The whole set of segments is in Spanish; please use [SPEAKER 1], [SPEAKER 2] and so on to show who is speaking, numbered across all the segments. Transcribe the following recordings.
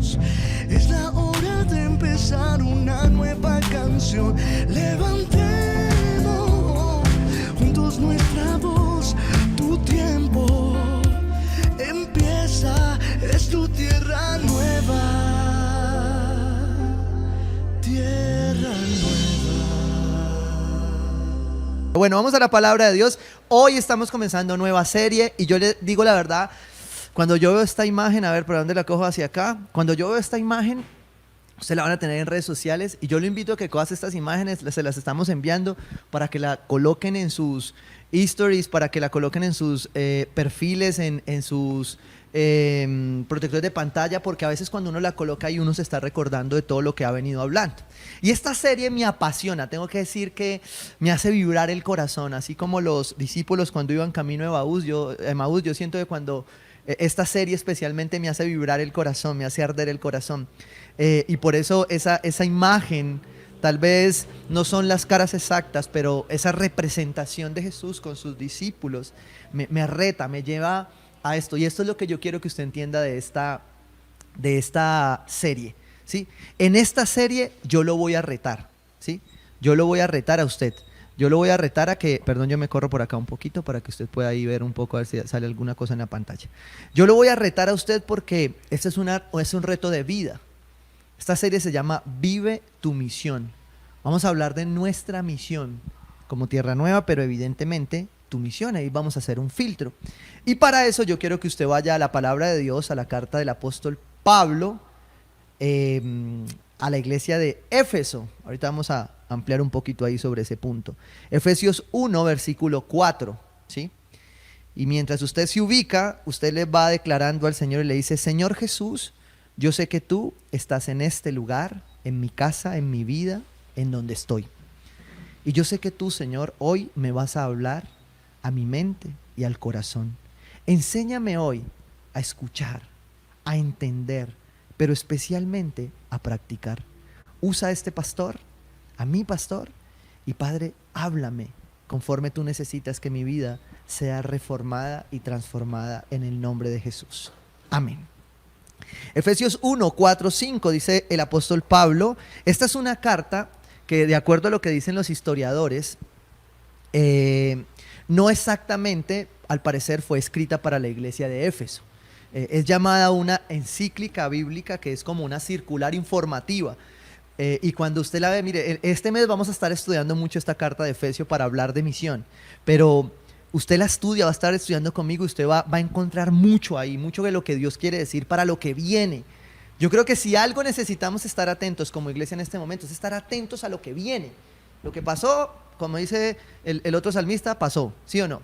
[SPEAKER 1] Jesús. Es la hora de empezar una nueva canción. Levantemos juntos nuestra voz. Tu tiempo empieza, es tu tierra nueva, tierra nueva.
[SPEAKER 2] Bueno, vamos a la palabra de Dios. Hoy estamos comenzando nueva serie y yo le digo la verdad, cuando yo veo esta imagen, a ver, ¿por dónde la cojo? Hacia acá. Cuando yo veo esta imagen, ustedes la van a tener en redes sociales y yo le invito a que todas estas imágenes se las estamos enviando para que la coloquen en sus stories, para que la coloquen en sus perfiles, en sus protectores de pantalla, porque a veces cuando uno la coloca ahí uno se está recordando de todo lo que ha venido hablando. Y esta serie me apasiona, tengo que decir que me hace vibrar el corazón, así como los discípulos cuando iban camino a Emaús, yo siento que cuando esta serie especialmente me hace vibrar el corazón, me hace arder el corazón. Y por eso esa imagen, tal vez no son las caras exactas, pero esa representación de Jesús con sus discípulos me reta, me lleva a esto. Y esto es lo que yo quiero que usted entienda de esta serie, ¿sí? En esta serie yo lo voy a retar, ¿sí? Yo lo voy a retar a usted. Yo lo voy a retar a que, perdón, yo me corro por acá un poquito para que usted pueda ahí ver un poco, a ver si sale alguna cosa en la pantalla. Yo lo voy a retar a usted porque este es un reto de vida. Esta serie se llama Vive tu misión. Vamos a hablar de nuestra misión como Tierra Nueva, pero evidentemente tu misión, ahí vamos a hacer un filtro. Y para eso yo quiero que usted vaya a la palabra de Dios, a la carta del apóstol Pablo, a la iglesia de Éfeso. Ahorita vamos a ampliar un poquito ahí sobre ese punto. Efesios 1, versículo 4, ¿sí? Y mientras usted se ubica, usted le va declarando al Señor y le dice: Señor Jesús, yo sé que tú estás en este lugar, en mi casa, en mi vida, en donde estoy. Y yo sé que tú, Señor, hoy me vas a hablar a mi mente y al corazón. Enséñame hoy a escuchar, a entender, pero especialmente a practicar. Usa a este pastor, a mi pastor, y Padre, háblame conforme tú necesitas que mi vida sea reformada y transformada en el nombre de Jesús. Amén. Efesios 1, 4, 5 dice el apóstol Pablo. Esta es una carta que, de acuerdo a lo que dicen los historiadores, no exactamente, al parecer, fue escrita para la iglesia de Éfeso. Es llamada una encíclica bíblica, que es como una circular informativa. Y cuando usted la ve, mire, este mes vamos a estar estudiando mucho esta carta de Efesios para hablar de misión, pero usted la estudia, va a estar estudiando conmigo, usted va a encontrar mucho ahí, mucho de lo que Dios quiere decir para lo que viene. Yo creo que si algo necesitamos estar atentos como iglesia en este momento, es estar atentos a lo que viene. Lo que pasó, como dice el otro salmista, pasó, ¿sí o no?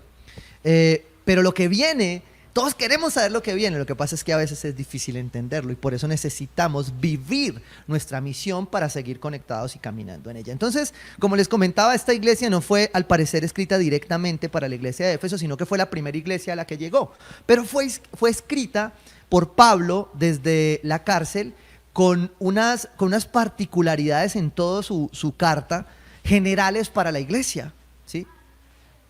[SPEAKER 2] Pero lo que viene, todos queremos saber lo que viene. Lo que pasa es que a veces es difícil entenderlo y por eso necesitamos vivir nuestra misión para seguir conectados y caminando en ella. Entonces, como les comentaba, esta iglesia no fue al parecer escrita directamente para la iglesia de Éfeso, sino que fue la primera iglesia a la que llegó. Pero fue escrita por Pablo desde la cárcel con unas particularidades en toda su carta, generales para la iglesia, ¿sí?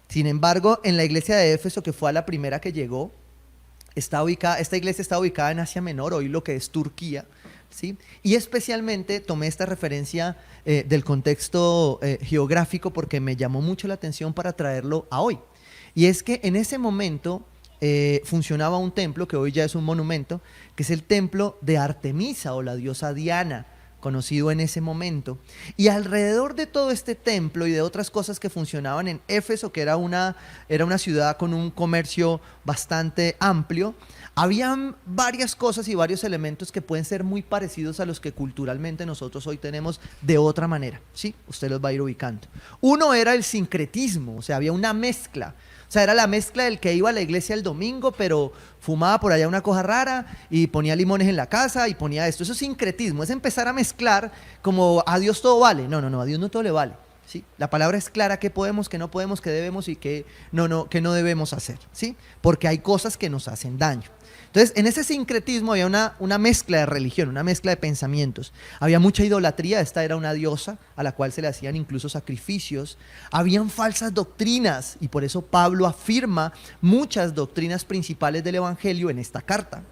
[SPEAKER 2] Sin embargo, en la iglesia de Éfeso, que fue a la primera que llegó, esta iglesia está ubicada en Asia Menor, hoy lo que es Turquía, ¿sí? Y especialmente tomé esta referencia del contexto geográfico porque me llamó mucho la atención para traerlo a hoy. Y es que en ese momento funcionaba un templo, que hoy ya es un monumento, que es el templo de Artemisa o la diosa Diana, conocido en ese momento. Y alrededor de todo este templo y de otras cosas que funcionaban en Éfeso, que era una ciudad con un comercio bastante amplio, habían varias cosas y varios elementos que pueden ser muy parecidos a los que culturalmente nosotros hoy tenemos de otra manera, ¿sí? Usted los va a ir ubicando. Uno era el sincretismo, o sea, había una mezcla. O sea, era la mezcla del que iba a la iglesia el domingo, pero fumaba por allá una cosa rara y ponía limones en la casa y ponía esto. Eso es sincretismo, es empezar a mezclar como a Dios todo vale. No, a Dios no todo le vale, ¿sí? La palabra es clara, qué podemos, qué no podemos, qué debemos y qué no debemos hacer, ¿sí? Porque hay cosas que nos hacen daño. Entonces, en ese sincretismo había una mezcla de religión, una mezcla de pensamientos. Había mucha idolatría, esta era una diosa a la cual se le hacían incluso sacrificios. Habían falsas doctrinas y por eso Pablo afirma muchas doctrinas principales del Evangelio en esta carta.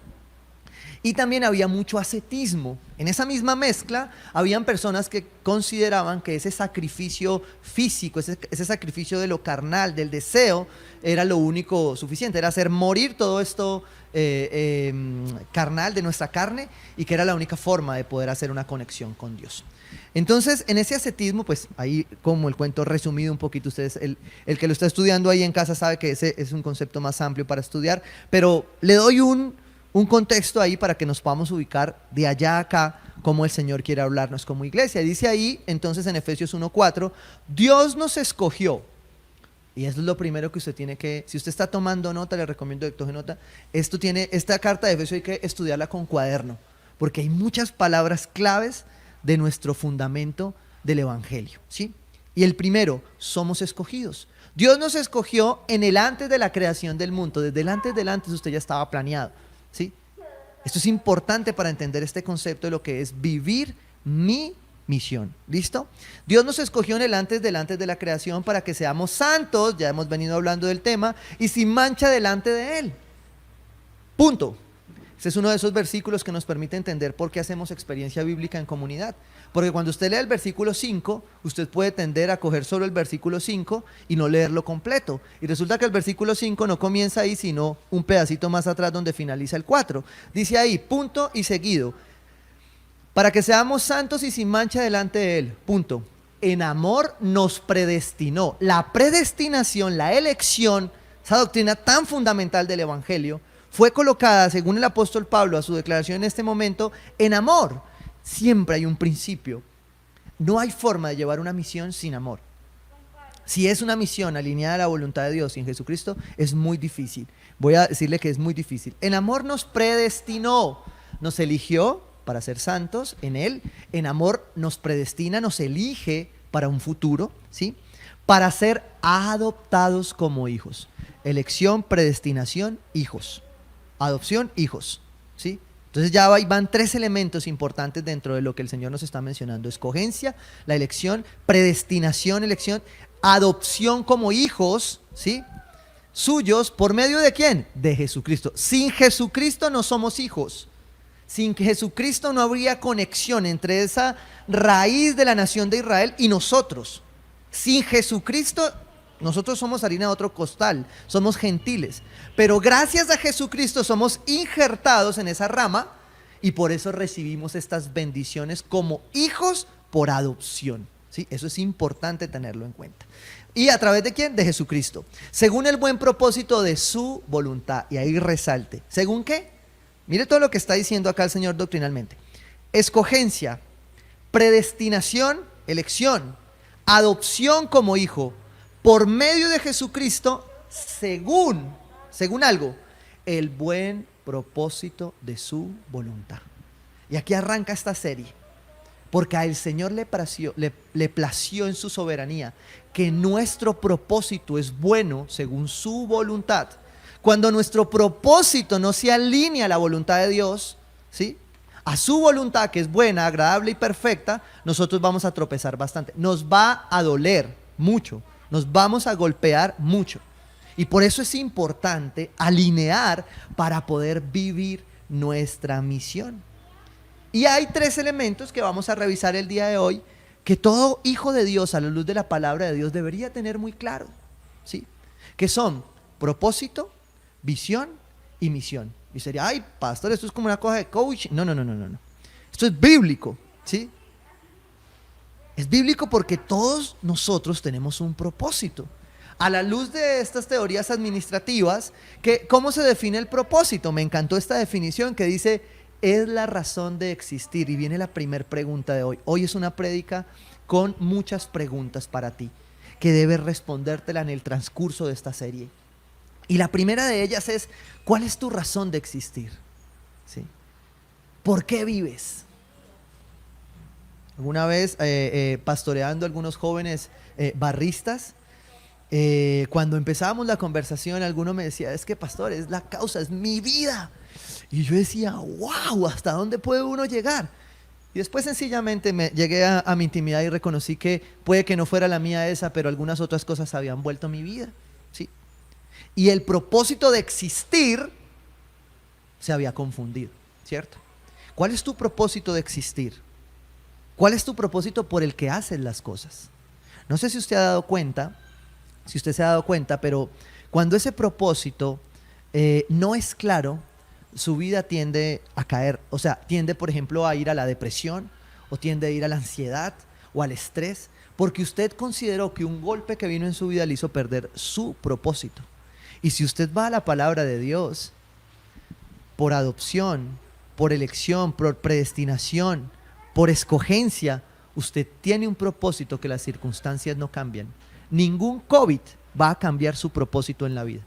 [SPEAKER 2] Y también había mucho ascetismo. En esa misma mezcla, habían personas que consideraban que ese sacrificio físico, ese sacrificio de lo carnal, del deseo, era lo único suficiente. Era hacer morir todo esto carnal de nuestra carne, y que era la única forma de poder hacer una conexión con Dios. Entonces, en ese ascetismo, pues ahí como el cuento resumido un poquito, ustedes, el que lo está estudiando ahí en casa sabe que ese es un concepto más amplio para estudiar, pero le doy un contexto ahí para que nos podamos ubicar de allá a acá cómo el Señor quiere hablarnos como iglesia. Dice ahí, entonces en Efesios 1:4, Dios nos escogió. Y eso es lo primero que usted tiene que, si usted está tomando nota, le recomiendo que tome nota. Esta carta de Efesios hay que estudiarla con cuaderno, porque hay muchas palabras claves de nuestro fundamento del Evangelio, ¿sí? Y el primero, somos escogidos. Dios nos escogió en el antes de la creación del mundo. Desde el antes del antes usted ya estaba planeado, ¿sí? Esto es importante para entender este concepto de lo que es vivir mi misión. ¿Listo? Dios nos escogió en el antes de la creación para que seamos santos, ya hemos venido hablando del tema, y sin mancha delante de Él. Punto. Este es uno de esos versículos que nos permite entender por qué hacemos experiencia bíblica en comunidad. Porque cuando usted lee el versículo 5, usted puede tender a coger solo el versículo 5 y no leerlo completo. Y resulta que el versículo 5 no comienza ahí, sino un pedacito más atrás donde finaliza el 4. Dice ahí, punto y seguido, para que seamos santos y sin mancha delante de Él. Punto. En amor nos predestinó. La predestinación, la elección, esa doctrina tan fundamental del Evangelio, fue colocada, según el apóstol Pablo, a su declaración en este momento, en amor. Siempre hay un principio. No hay forma de llevar una misión sin amor. Si es una misión alineada a la voluntad de Dios y en Jesucristo, es muy difícil. Voy a decirle que es muy difícil. En amor nos predestinó, nos eligió para ser santos en Él. En amor nos predestina, nos elige para un futuro, ¿sí? Para ser adoptados como hijos. Elección, predestinación, hijos. Adopción, hijos, ¿sí? Entonces ya van tres elementos importantes dentro de lo que el Señor nos está mencionando: escogencia, la elección, predestinación, elección, adopción como hijos, ¿sí? Suyos, ¿por medio de quién? De Jesucristo. Sin Jesucristo no somos hijos. Sin Jesucristo no habría conexión entre esa raíz de la nación de Israel y nosotros. Sin Jesucristo nosotros somos harina de otro costal, somos gentiles, pero gracias a Jesucristo somos injertados en esa rama y por eso recibimos estas bendiciones como hijos por adopción, ¿sí? Eso es importante tenerlo en cuenta. ¿Y a través de quién? De Jesucristo, según el buen propósito de su voluntad. Y ahí resalte, ¿según qué? Mire todo lo que está diciendo acá el Señor doctrinalmente: escogencia, predestinación, elección, adopción como hijo, por medio de Jesucristo, según algo, el buen propósito de su voluntad. Y aquí arranca esta serie, porque al Señor le plació en su soberanía que nuestro propósito es bueno según su voluntad. Cuando nuestro propósito no se alinea a la voluntad de Dios, ¿sí?, a su voluntad, que es buena, agradable y perfecta, nosotros vamos a tropezar bastante. Nos va a doler mucho. Nos vamos a golpear mucho. Y por eso es importante alinear para poder vivir nuestra misión. Y hay tres elementos que vamos a revisar el día de hoy, que todo hijo de Dios, a la luz de la palabra de Dios, debería tener muy claro, ¿sí? Que son propósito, visión y misión. Y sería, ay, pastor, esto es como una cosa de coach. No. Esto es bíblico, ¿sí? Es bíblico porque todos nosotros tenemos un propósito. A la luz de estas teorías administrativas, ¿cómo se define el propósito? Me encantó esta definición que dice, es la razón de existir. Y viene la primera pregunta de hoy. Hoy es una prédica con muchas preguntas para ti, que debes respondértela en el transcurso de esta serie. Y la primera de ellas es, ¿cuál es tu razón de existir? ¿Sí? ¿Por qué vives? Alguna vez pastoreando a algunos jóvenes barristas, cuando empezábamos la conversación, alguno me decía, es que pastor, es la causa, es mi vida. Y yo decía, wow, ¿hasta dónde puede uno llegar? Y después sencillamente llegué a mi intimidad y reconocí que puede que no fuera la mía esa, pero algunas otras cosas habían vuelto mi vida, ¿sí? Y el propósito de existir se había confundido. ¿cierto? ¿Cuál es tu propósito de existir? ¿Cuál es tu propósito por el que haces las cosas? No sé si usted ha dado cuenta, si usted se ha dado cuenta, pero cuando ese propósito no es claro, su vida tiende a caer, o sea, tiende, por ejemplo, a ir a la depresión, o tiende a ir a la ansiedad, o al estrés, porque usted consideró que un golpe que vino en su vida le hizo perder su propósito. Y si usted va a la palabra de Dios, por adopción, por elección, por predestinación, por escogencia, usted tiene un propósito que las circunstancias no cambian. Ningún COVID va a cambiar su propósito en la vida.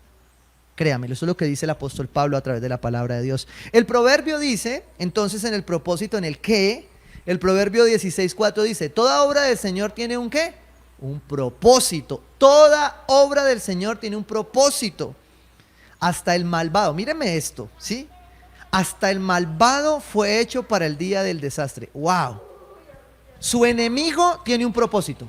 [SPEAKER 2] Créamelo, eso es lo que dice el apóstol Pablo a través de la palabra de Dios. El proverbio dice, entonces, en el propósito, en el qué, el proverbio 16:4 dice, toda obra del Señor tiene un qué, un propósito. Toda obra del Señor tiene un propósito. Hasta el malvado, míreme esto, ¿sí? Hasta el malvado fue hecho para el día del desastre. ¡Wow! Su enemigo tiene un propósito.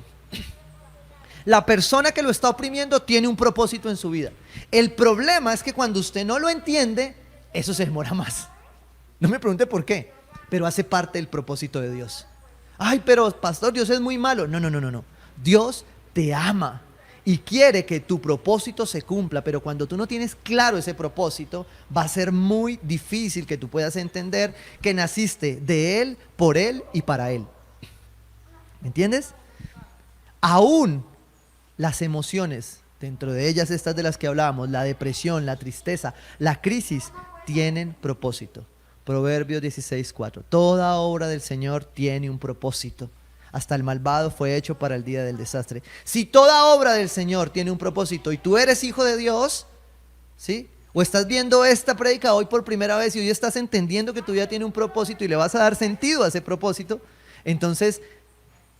[SPEAKER 2] La persona que lo está oprimiendo tiene un propósito en su vida. El problema es que cuando usted no lo entiende, eso se demora más. No me pregunte por qué, pero hace parte del propósito de Dios. Ay, pero pastor, Dios es muy malo. No. Dios te ama y quiere que tu propósito se cumpla, pero cuando tú no tienes claro ese propósito, va a ser muy difícil que tú puedas entender que naciste de Él, por Él y para Él. ¿Me entiendes? Aún las emociones, dentro de ellas estas de las que hablábamos, la depresión, la tristeza, la crisis, tienen propósito. Proverbios 16:4. Toda obra del Señor tiene un propósito. Hasta el malvado fue hecho para el día del desastre. Si toda obra del Señor tiene un propósito y tú eres hijo de Dios, ¿sí? O estás viendo esta prédica hoy por primera vez y hoy estás entendiendo que tu vida tiene un propósito y le vas a dar sentido a ese propósito, entonces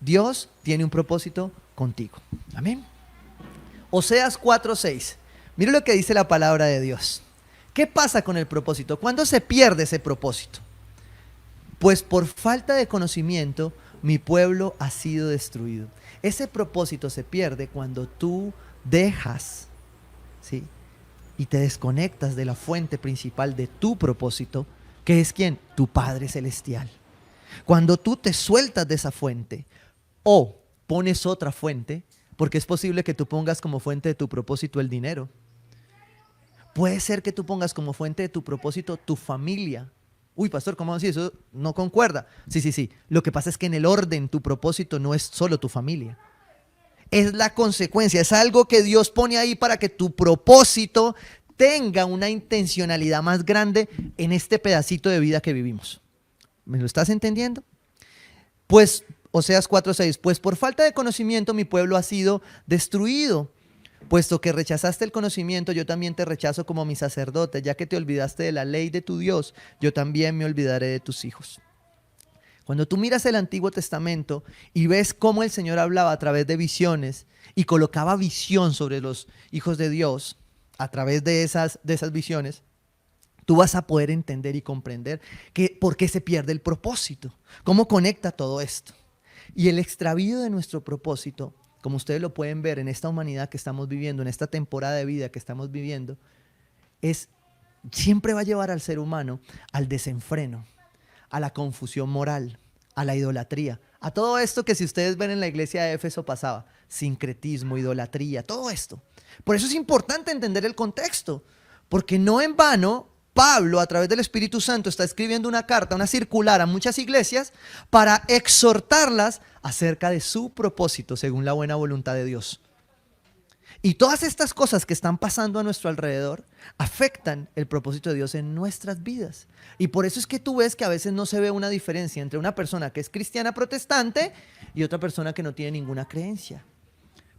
[SPEAKER 2] Dios tiene un propósito contigo. Amén. Oseas 4:6. Mire lo que dice la palabra de Dios. ¿Qué pasa con el propósito? ¿Cuándo se pierde ese propósito? Pues por falta de conocimiento, mi pueblo ha sido destruido. Ese propósito se pierde cuando tú dejas, ¿sí?, y te desconectas de la fuente principal de tu propósito, que es ¿quién? Tu Padre Celestial. Cuando tú te sueltas de esa fuente o pones otra fuente, porque es posible que tú pongas como fuente de tu propósito el dinero. Puede ser que tú pongas como fuente de tu propósito tu familia. Uy, pastor, ¿cómo así? Eso no concuerda. Sí. Lo que pasa es que en el orden tu propósito no es solo tu familia. Es la consecuencia, es algo que Dios pone ahí para que tu propósito tenga una intencionalidad más grande en este pedacito de vida que vivimos. ¿Me lo estás entendiendo? Pues, Oseas 4:6, pues por falta de conocimiento mi pueblo ha sido destruido. Puesto que rechazaste el conocimiento, yo también te rechazo como mi sacerdote, ya que te olvidaste de la ley de tu Dios, yo también me olvidaré de tus hijos. Cuando tú miras el Antiguo Testamento y ves cómo el Señor hablaba a través de visiones y colocaba visión sobre los hijos de Dios a través de esas visiones, tú vas a poder entender y comprender por qué se pierde el propósito, cómo conecta todo esto. Y el extravío de nuestro propósito, como ustedes lo pueden ver en esta humanidad que estamos viviendo, en esta temporada de vida que estamos viviendo, siempre va a llevar al ser humano al desenfreno, a la confusión moral, a la idolatría, a todo esto que si ustedes ven en la iglesia de Éfeso pasaba, sincretismo, idolatría, todo esto. Por eso es importante entender el contexto, porque no en vano Pablo, a través del Espíritu Santo, está escribiendo una carta, una circular a muchas iglesias para exhortarlas acerca de su propósito según la buena voluntad de Dios. Y todas estas cosas que están pasando a nuestro alrededor afectan el propósito de Dios en nuestras vidas. Y por eso es que tú ves que a veces no se ve una diferencia entre una persona que es cristiana protestante y otra persona que no tiene ninguna creencia.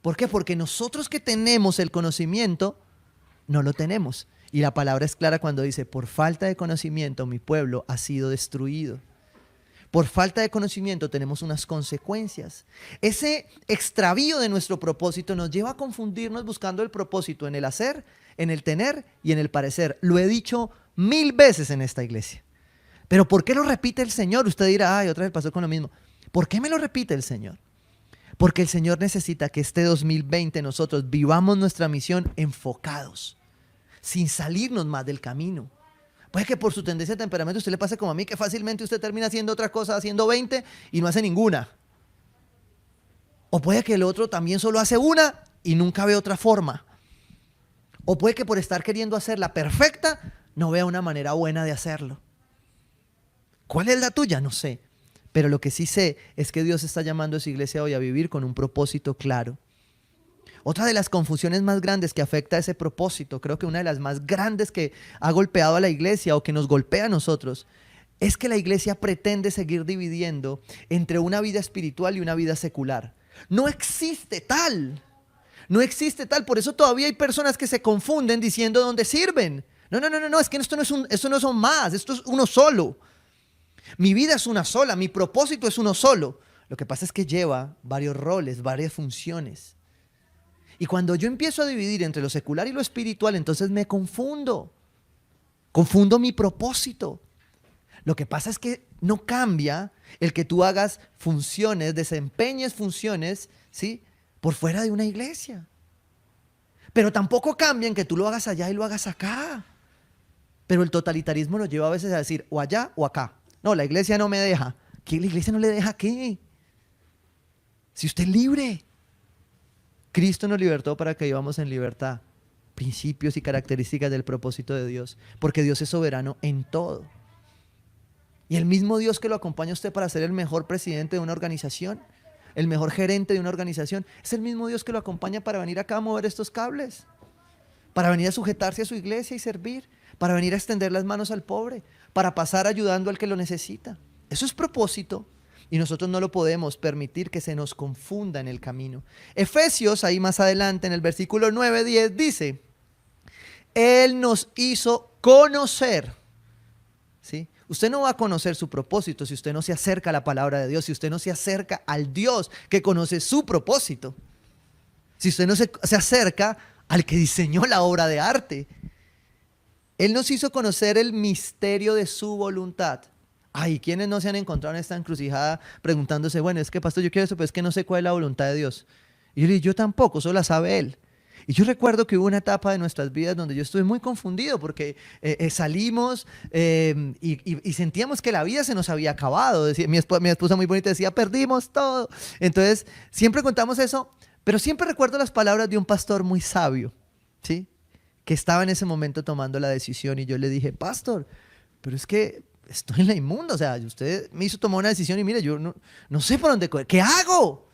[SPEAKER 2] ¿Por qué? Porque nosotros que tenemos el conocimiento, no lo tenemos. Y la palabra es clara cuando dice, por falta de conocimiento mi pueblo ha sido destruido. Por falta de conocimiento tenemos unas consecuencias. Ese extravío de nuestro propósito nos lleva a confundirnos buscando el propósito en el hacer, en el tener y en el parecer. Lo he dicho 1000 veces en esta iglesia. Pero ¿por qué lo repite el Señor? Usted dirá, ay, otra vez pasó con lo mismo. ¿Por qué me lo repite el Señor? Porque el Señor necesita que este 2020 nosotros vivamos nuestra misión enfocados, sin salirnos más del camino. Puede que por su tendencia de temperamento usted le pase como a mí, que fácilmente usted termina haciendo otra cosa, haciendo 20 y no hace ninguna. O puede que el otro también solo hace una y nunca ve otra forma. O puede que por estar queriendo hacerla perfecta, no vea una manera buena de hacerlo. ¿Cuál es la tuya? No sé. Pero lo que sí sé es que Dios está llamando a su iglesia hoy a vivir con un propósito claro. Otra de las confusiones más grandes que afecta a ese propósito, creo que una de las más grandes que ha golpeado a la iglesia o que nos golpea a nosotros, es que la iglesia pretende seguir dividiendo entre una vida espiritual y una vida secular. No existe tal. No existe tal. Por eso todavía hay personas que se confunden diciendo dónde sirven. No, es que esto no son más, esto es uno solo. Mi vida es una sola, mi propósito es uno solo. Lo que pasa es que lleva varios roles, varias funciones. Y cuando yo empiezo a dividir entre lo secular y lo espiritual, entonces me confundo. Confundo mi propósito. Lo que pasa es que no cambia el que tú hagas funciones, desempeñes funciones, ¿sí?, por fuera de una iglesia. Pero tampoco cambia en que tú lo hagas allá y lo hagas acá. Pero el totalitarismo nos lleva a veces a decir o allá o acá. No, la iglesia no me deja. ¿Qué? ¿La iglesia no le deja qué? Si usted es libre. Cristo nos libertó para que vivamos en libertad. Principios y características del propósito de Dios. Porque Dios es soberano en todo. Y el mismo Dios que lo acompaña a usted para ser el mejor presidente de una organización, el mejor gerente de una organización, es el mismo Dios que lo acompaña para venir acá a mover estos cables. Para venir a sujetarse a su iglesia y servir. Para venir a extender las manos al pobre. Para pasar ayudando al que lo necesita. Eso es propósito. Y nosotros no lo podemos permitir que se nos confunda en el camino. Efesios, ahí más adelante en el versículo 9-10 dice: Él nos hizo conocer. ¿Sí? Usted no va a conocer su propósito si usted no se acerca a la palabra de Dios, si usted no se acerca al Dios que conoce su propósito. Si usted no se acerca al que diseñó la obra de arte. Él nos hizo conocer el misterio de su voluntad. Ay, ¿quiénes no se han encontrado en esta encrucijada preguntándose, bueno, es que pastor, yo quiero eso, pero es que no sé cuál es la voluntad de Dios? Y yo le digo, yo tampoco, solo la sabe Él. Y yo recuerdo que hubo una etapa de nuestras vidas donde yo estuve muy confundido porque salimos y sentíamos que la vida se nos había acabado. Decía, mi esposa muy bonita decía, perdimos todo. Entonces, siempre contamos eso, pero siempre recuerdo las palabras de un pastor muy sabio, ¿sí?, que estaba en ese momento tomando la decisión y yo le dije, pastor, pero es que estoy en la inmunda, o sea, usted me hizo tomar una decisión y mire, yo no sé por dónde coger, ¿qué hago?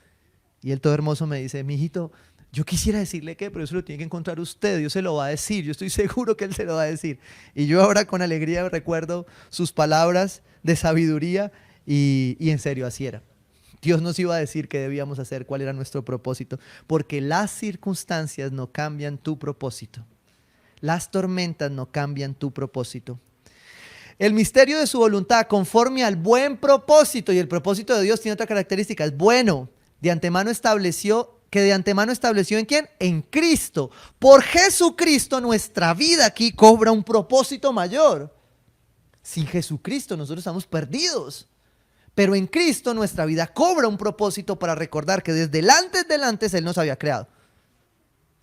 [SPEAKER 2] Y él todo hermoso me dice, mijito, yo quisiera decirle qué, pero eso lo tiene que encontrar usted, Dios se lo va a decir, yo estoy seguro que Él se lo va a decir. Y yo ahora con alegría recuerdo sus palabras de sabiduría y en serio, así era. Dios nos iba a decir qué debíamos hacer, cuál era nuestro propósito, porque las circunstancias no cambian tu propósito. Las tormentas no cambian tu propósito. El misterio de su voluntad conforme al buen propósito, y el propósito de Dios tiene otra característica, es bueno. De antemano estableció ¿en quién? En Cristo. Por Jesucristo nuestra vida aquí cobra un propósito mayor. Sin Jesucristo nosotros estamos perdidos. Pero en Cristo nuestra vida cobra un propósito para recordar que desde el antes del antes Él nos había creado.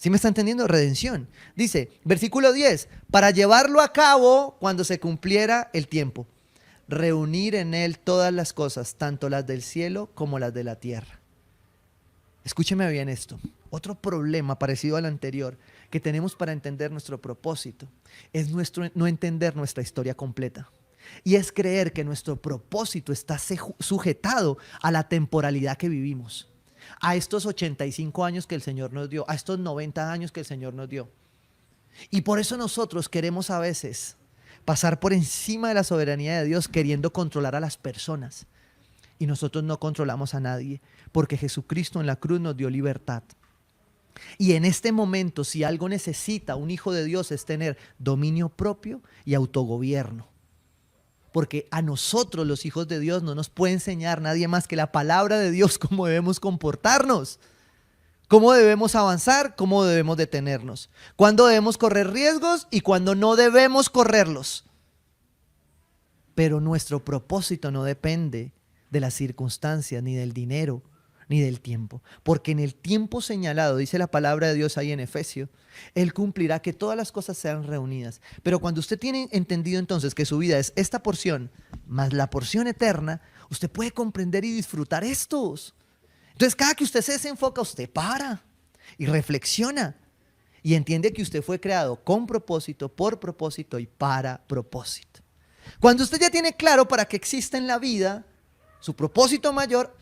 [SPEAKER 2] ¿Sí me está entendiendo? Redención. Dice, versículo 10, para llevarlo a cabo cuando se cumpliera el tiempo. Reunir en Él todas las cosas, tanto las del cielo como las de la tierra. Escúcheme bien esto. Otro problema parecido al anterior que tenemos para entender nuestro propósito es no entender nuestra historia completa. Y es creer que nuestro propósito está sujetado a la temporalidad que vivimos. A estos 85 años que el Señor nos dio, a estos 90 años que el Señor nos dio. Y por eso nosotros queremos a veces pasar por encima de la soberanía de Dios queriendo controlar a las personas. Y nosotros no controlamos a nadie, porque Jesucristo en la cruz nos dio libertad. Y en este momento, si algo necesita un hijo de Dios es tener dominio propio y autogobierno. Porque a nosotros los hijos de Dios no nos puede enseñar nadie más que la palabra de Dios cómo debemos comportarnos, cómo debemos avanzar, cómo debemos detenernos, cuándo debemos correr riesgos y cuándo no debemos correrlos. Pero nuestro propósito no depende de las circunstancias ni del dinero. ni del tiempo, porque en el tiempo señalado, dice la palabra de Dios ahí en Efesios, Él cumplirá que todas las cosas sean reunidas. Pero cuando usted tiene entendido entonces que su vida es esta porción más la porción eterna, usted puede comprender y disfrutar estos. Entonces cada que usted se desenfoca, usted para y reflexiona y entiende que usted fue creado con propósito, por propósito y para propósito. Cuando usted ya tiene claro para qué existe en la vida, su propósito mayor,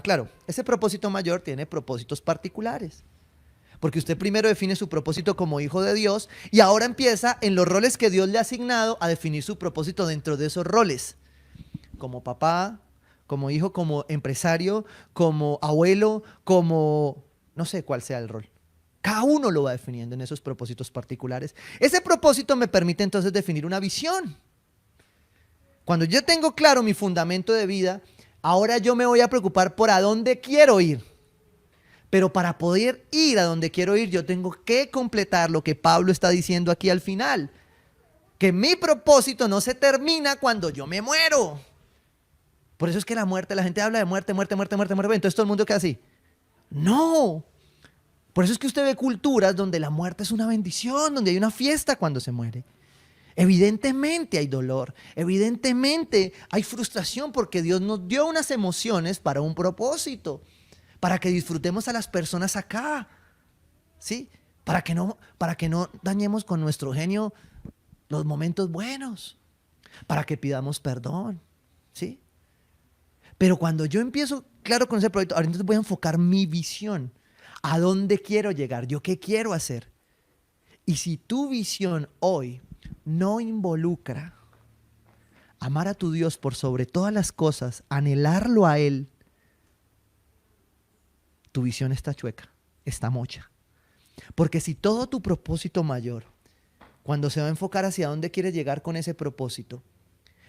[SPEAKER 2] claro, ese propósito mayor tiene propósitos particulares. Porque usted primero define su propósito como hijo de Dios y ahora empieza en los roles que Dios le ha asignado a definir su propósito dentro de esos roles. Como papá, como hijo, como empresario, como abuelo, como no sé cuál sea el rol. Cada uno lo va definiendo en esos propósitos particulares. Ese propósito me permite entonces definir una visión. Cuando yo tengo claro mi fundamento de vida, ahora yo me voy a preocupar por a dónde quiero ir. Pero para poder ir a donde quiero ir, yo tengo que completar lo que Pablo está diciendo aquí al final. Que mi propósito no se termina cuando yo me muero. Por eso es que la muerte, la gente habla de muerte, muerte, muerte, muerte, muerte. Entonces todo el mundo queda así. No. Por eso es que usted ve culturas donde la muerte es una bendición, donde hay una fiesta cuando se muere. Evidentemente hay dolor, evidentemente hay frustración porque Dios nos dio unas emociones para un propósito. Para que disfrutemos a las personas acá, ¿sí? Para que no dañemos con nuestro genio los momentos buenos, para que pidamos perdón, ¿sí? Pero cuando yo empiezo claro con ese proyecto, ahora entonces voy a enfocar mi visión, a dónde quiero llegar, yo qué quiero hacer. Y si tu visión hoy no involucra amar a tu Dios por sobre todas las cosas, anhelarlo a Él, tu visión está chueca, está mocha. Porque si todo tu propósito mayor, cuando se va a enfocar hacia dónde quieres llegar con ese propósito,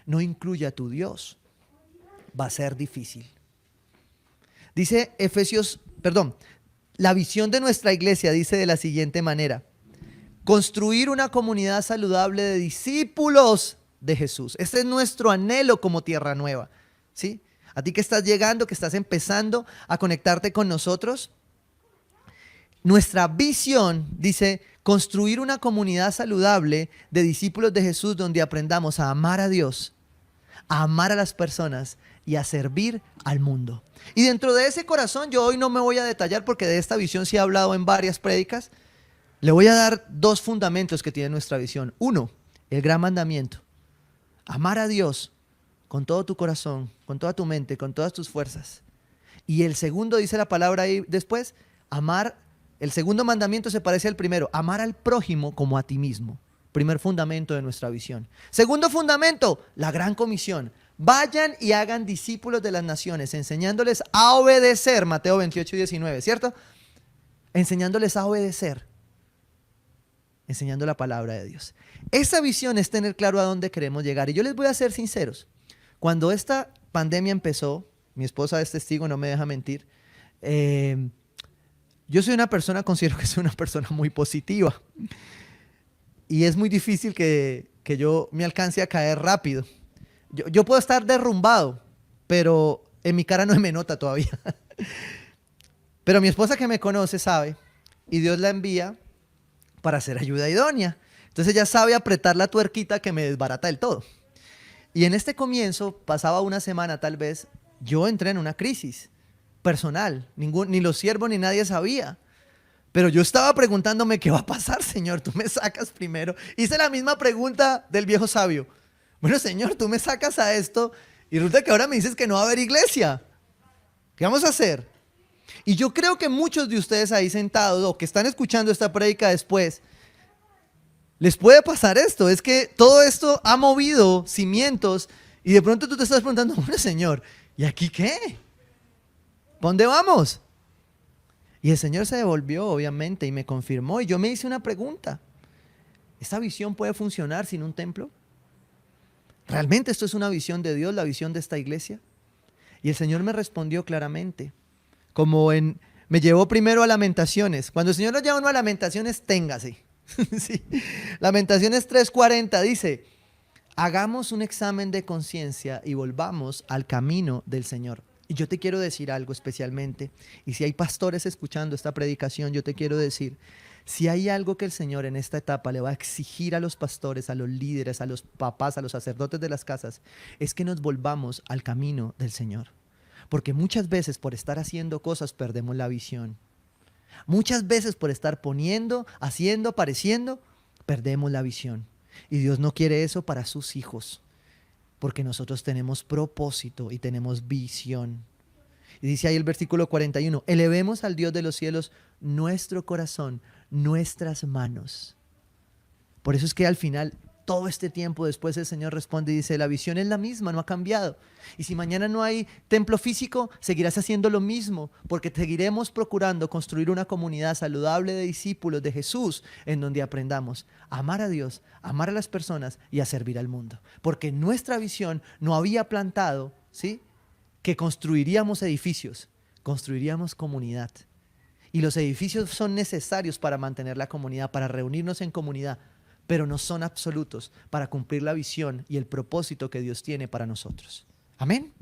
[SPEAKER 2] no incluye a tu Dios, va a ser difícil. Dice la visión de nuestra iglesia dice de la siguiente manera: construir una comunidad saludable de discípulos de Jesús. Ese es nuestro anhelo como Tierra Nueva, ¿sí? A ti que estás llegando, que estás empezando a conectarte con nosotros, nuestra visión dice construir una comunidad saludable de discípulos de Jesús donde aprendamos a amar a Dios, a amar a las personas y a servir al mundo. Y dentro de ese corazón yo hoy no me voy a detallar porque de esta visión sí he hablado en varias prédicas. Le voy a dar dos fundamentos que tiene nuestra visión. Uno, el gran mandamiento: amar a Dios con todo tu corazón, con toda tu mente, con todas tus fuerzas. Y el segundo, dice la palabra ahí después, el segundo mandamiento se parece al primero: amar al prójimo como a ti mismo. Primer fundamento de nuestra visión. Segundo fundamento, la gran comisión: vayan y hagan discípulos de las naciones, enseñándoles a obedecer, Mateo 28:19, ¿cierto? Enseñándoles a obedecer, enseñando la palabra de Dios. Esa visión es tener claro a dónde queremos llegar. Y yo les voy a ser sinceros. Cuando esta pandemia empezó, mi esposa es testigo, no me deja mentir, yo considero que soy una persona muy positiva. Y es muy difícil que yo me alcance a caer rápido. Yo puedo estar derrumbado, pero en mi cara no me nota todavía. Pero mi esposa, que me conoce, sabe, y Dios la envía para ser ayuda idónea. Entonces ella sabe apretar la tuerquita que me desbarata del todo. Y en este comienzo, pasaba una semana tal vez, yo entré en una crisis personal. Ni los siervos ni nadie sabía. Pero yo estaba preguntándome: ¿qué va a pasar, Señor? Tú me sacas primero. Hice la misma pregunta del viejo sabio. Bueno, Señor, tú me sacas a esto y resulta que ahora me dices que no va a haber iglesia. ¿Qué vamos a hacer? Y yo creo que muchos de ustedes ahí sentados o que están escuchando esta prédica después, les puede pasar esto. Es que todo esto ha movido cimientos y de pronto tú te estás preguntando: bueno, Señor, ¿y aquí qué? ¿Para dónde vamos? Y el Señor se devolvió, obviamente, y me confirmó. Y yo me hice una pregunta: ¿esta visión puede funcionar sin un templo? ¿Realmente esto es una visión de Dios, la visión de esta iglesia? Y el Señor me respondió claramente. Me llevó primero a Lamentaciones. Cuando el Señor nos lleva a Lamentaciones, téngase. Sí. Lamentaciones 3:40 dice: hagamos un examen de conciencia y volvamos al camino del Señor. Y yo te quiero decir algo especialmente, y si hay pastores escuchando esta predicación, yo te quiero decir, si hay algo que el Señor en esta etapa le va a exigir a los pastores, a los líderes, a los papás, a los sacerdotes de las casas, es que nos volvamos al camino del Señor. Porque muchas veces por estar haciendo cosas perdemos la visión. Muchas veces por estar poniendo, haciendo, pareciendo, perdemos la visión. Y Dios no quiere eso para sus hijos. Porque nosotros tenemos propósito y tenemos visión. Y dice ahí el versículo 41, elevemos al Dios de los cielos nuestro corazón, nuestras manos. Por eso es que al final, todo este tiempo después el Señor responde y dice, la visión es la misma, no ha cambiado. Y si mañana no hay templo físico, seguirás haciendo lo mismo, porque seguiremos procurando construir una comunidad saludable de discípulos de Jesús, en donde aprendamos a amar a Dios, a amar a las personas y a servir al mundo. Porque nuestra visión no había plantado, ¿sí?, que construiríamos edificios, construiríamos comunidad. Y los edificios son necesarios para mantener la comunidad, para reunirnos en comunidad, pero no son absolutos para cumplir la visión y el propósito que Dios tiene para nosotros. Amén.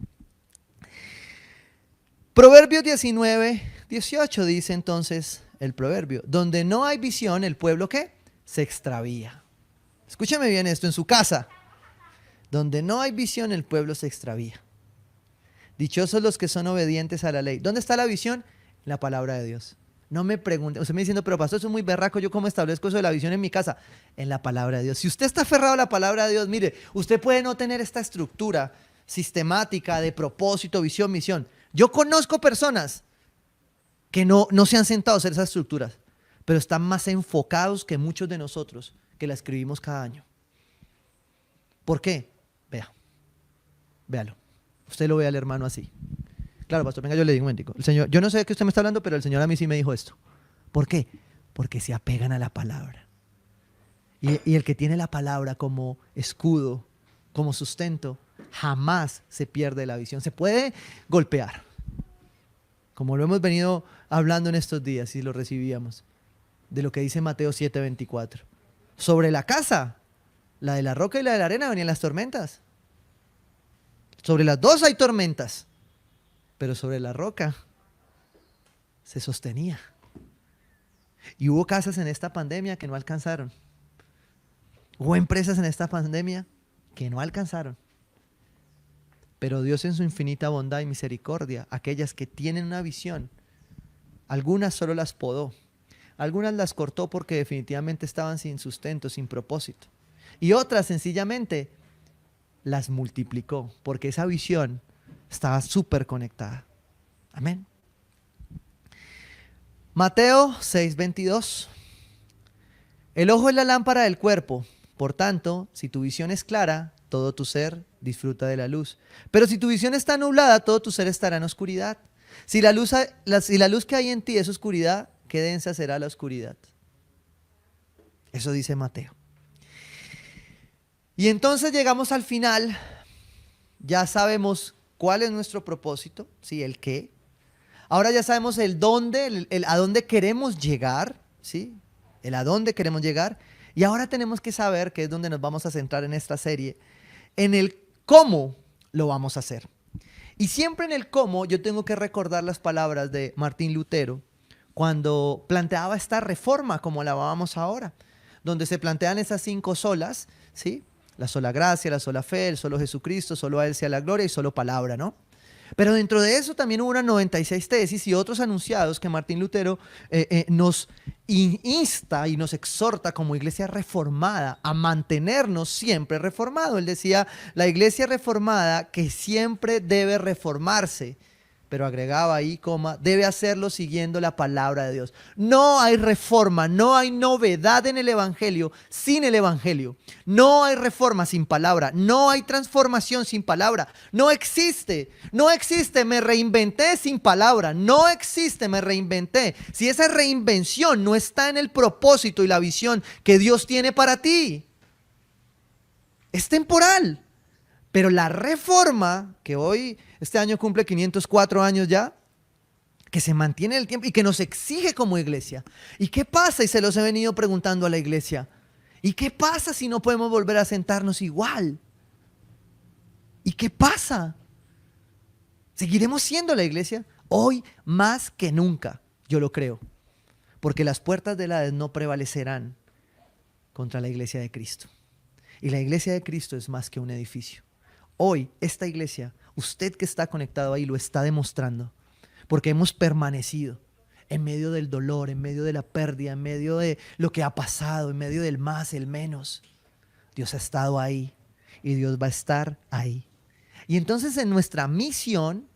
[SPEAKER 2] Proverbios 19:18 dice entonces el proverbio, donde no hay visión, el pueblo ¿qué? Se extravía. Escúchame bien esto en su casa. Donde no hay visión, el pueblo se extravía. Dichosos los que son obedientes a la ley. ¿Dónde está la visión? En la palabra de Dios. No me pregunte, usted me diciendo, pero pastor, eso es muy berraco, ¿yo cómo establezco eso de la visión en mi casa? En la palabra de Dios. Si usted está aferrado a la palabra de Dios, mire, usted puede no tener esta estructura sistemática de propósito, visión, misión. Yo conozco personas que no se han sentado a hacer esas estructuras, pero están más enfocados que muchos de nosotros que la escribimos cada año. ¿Por qué? Véalo. Usted lo ve al hermano así. Claro, pastor, venga, yo le digo un momentico. El Señor, yo no sé de qué usted me está hablando, pero el Señor a mí sí me dijo esto. ¿Por qué? Porque se apegan a la palabra. Y el que tiene la palabra como escudo, como sustento, jamás se pierde la visión. Se puede golpear, como lo hemos venido hablando en estos días y lo recibíamos, de lo que dice Mateo 7:24. Sobre la casa, la de la roca y la de la arena, venían las tormentas. Sobre las dos hay tormentas, pero sobre la roca se sostenía. Y hubo casas en esta pandemia que no alcanzaron. Hubo empresas en esta pandemia que no alcanzaron. Pero Dios en su infinita bondad y misericordia, aquellas que tienen una visión, algunas solo las podó, algunas las cortó porque definitivamente estaban sin sustento, sin propósito. Y otras sencillamente las multiplicó porque esa visión estaba súper conectada. Amén. Mateo 6:22. El ojo es la lámpara del cuerpo. Por tanto, si tu visión es clara, todo tu ser disfruta de la luz. Pero si tu visión está nublada, todo tu ser estará en oscuridad. Si la luz que hay en ti es oscuridad, qué densa será la oscuridad. Eso dice Mateo. Y entonces llegamos al final. Ya sabemos cuál es nuestro propósito, ¿sí? El qué. Ahora ya sabemos el dónde, el a dónde queremos llegar, ¿sí? El a dónde queremos llegar. Y ahora tenemos que saber, que es donde nos vamos a centrar en esta serie, en el cómo lo vamos a hacer. Y siempre en el cómo yo tengo que recordar las palabras de Martín Lutero cuando planteaba esta reforma como la vamos ahora, donde se plantean esas 5 solas, ¿sí? La sola gracia, la sola fe, el solo Jesucristo, solo a Él sea la gloria y solo palabra, ¿no? Pero dentro de eso también hubo unas 96 tesis y otros anunciados que Martín Lutero nos insta y nos exhorta como iglesia reformada a mantenernos siempre reformados. Él decía, la iglesia reformada que siempre debe reformarse, pero agregaba ahí, debe hacerlo siguiendo la palabra de Dios. No hay reforma, no hay novedad en el evangelio sin el evangelio. No hay reforma sin palabra, no hay transformación sin palabra. No existe, me reinventé sin palabra. No existe, me reinventé. Si esa reinvención no está en el propósito y la visión que Dios tiene para ti, es temporal. Pero la reforma, que hoy, este año cumple 504 años ya, que se mantiene en el tiempo y que nos exige como iglesia. ¿Y qué pasa? Y se los he venido preguntando a la iglesia. ¿Y qué pasa si no podemos volver a sentarnos igual? ¿Y qué pasa? Seguiremos siendo la iglesia hoy más que nunca, yo lo creo, porque las puertas del Hades no prevalecerán contra la iglesia de Cristo. Y la iglesia de Cristo es más que un edificio. Hoy, esta iglesia, usted que está conectado ahí lo está demostrando, porque hemos permanecido en medio del dolor, en medio de la pérdida, en medio de lo que ha pasado, en medio del más, el menos. Dios ha estado ahí y Dios va a estar ahí. Y entonces en nuestra misión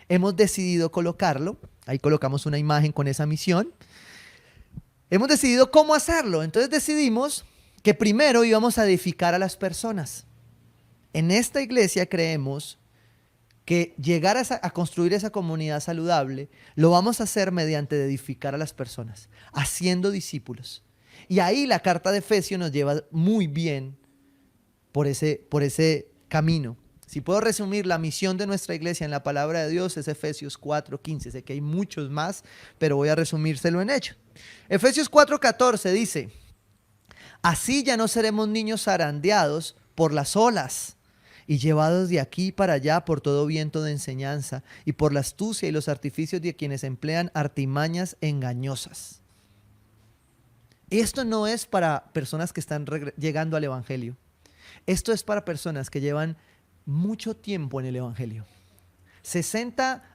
[SPEAKER 2] hemos decidido colocarlo, ahí colocamos una imagen con esa misión, hemos decidido cómo hacerlo. Entonces decidimos que primero íbamos a edificar a las personas. En esta iglesia creemos que llegar a construir esa comunidad saludable lo vamos a hacer mediante edificar a las personas, haciendo discípulos. Y ahí la carta de Efesios nos lleva muy bien por ese camino. Si puedo resumir la misión de nuestra iglesia en la palabra de Dios es Efesios 4:15. Sé que hay muchos más, pero voy a resumírselo en hecho. Efesios 4:14 dice: así ya no seremos niños zarandeados por las olas y llevados de aquí para allá por todo viento de enseñanza y por la astucia y los artificios de quienes emplean artimañas engañosas. Esto no es para personas que están llegando al evangelio. Esto es para personas que llevan mucho tiempo en el evangelio.